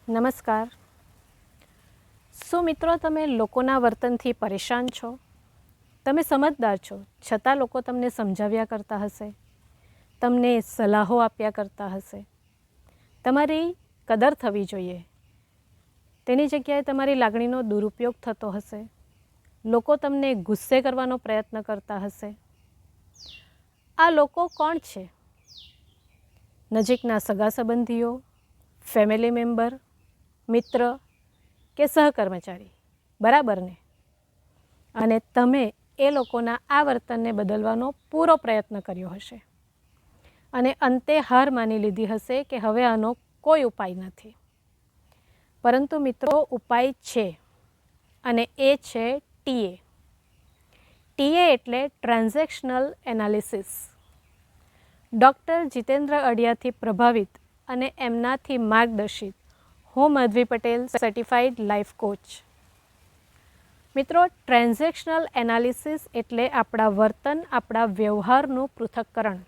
નમસ્કાર. શું મિત્રો તમે લોકોના વર્તનથી પરેશાન છો? તમે સમજદાર છો, છતાં લોકો તમને સમજાવ્યા કરતા હશે, તમને સલાહો આપ્યા કરતા હશે. તમારી કદર થવી જોઈએ, તેની જગ્યાએ તમારી લાગણીનો દુરુપયોગ થતો હશે. લોકો તમને ગુસ્સે કરવાનો પ્રયત્ન કરતા હશે. આ લોકો કોણ છે? નજીકના સગા સંબંધીઓ, ફેમિલી મેમ્બર, મિત્ર કે સહકર્મચારી, બરાબર ને? અને તમે એ લોકોના આ વર્તનને બદલવાનો પૂરો પ્રયત્ન કર્યો હશે અને અંતે હાર માની લીધી હશે કે હવે આનો કોઈ ઉપાય નથી. પરંતુ મિત્રો, ઉપાય છે અને એ છે ટીએ. ટીએ એટલે ટ્રાન્ઝેક્શનલ એનાલિસિસ. ડૉક્ટર જીતેન્દ્ર અડિયાથી પ્રભાવિત અને એમનાથી માર્ગદર્શિત હું Madhavi Patel, certified life coach. મિત્રો, ટ્રાન્ઝેક્શનલ એનાલિસિસ એટલે આપણા વર્તન, આપણા વ્યવહારનું પૃથક્કરણ.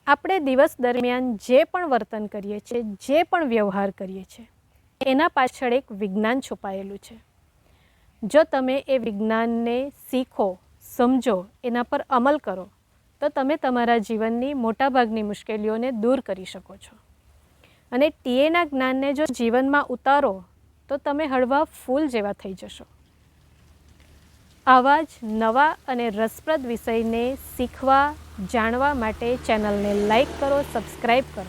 આપણે દિવસ દરમિયાન જે પણ વર્તન કરીએ છીએ, જે પણ વ્યવહાર કરીએ છીએ, એના પાછળ એક વિજ્ઞાન છુપાયેલું છે. જો તમે એ વિજ્ઞાનને શીખો, સમજો, એના પર અમલ કરો, તો તમે તમારા જીવનની મોટાભાગની મુશ્કેલીઓને દૂર કરી શકો છો. અને ટીએના જ્ઞાનને જો જીવનમાં ઉતારો તો તમે હળવા ફૂલ જેવા થઈ જશો. આવા જ નવા અને રસપ્રદ વિષયને શીખવા, જાણવા માટે ચેનલને લાઈક કરો, સબસ્ક્રાઈબ કરો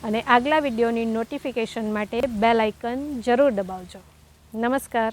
અને આગલા વિડીયોની નોટિફિકેશન માટે બેલ આઇકન જરૂર દબાવજો. નમસ્કાર.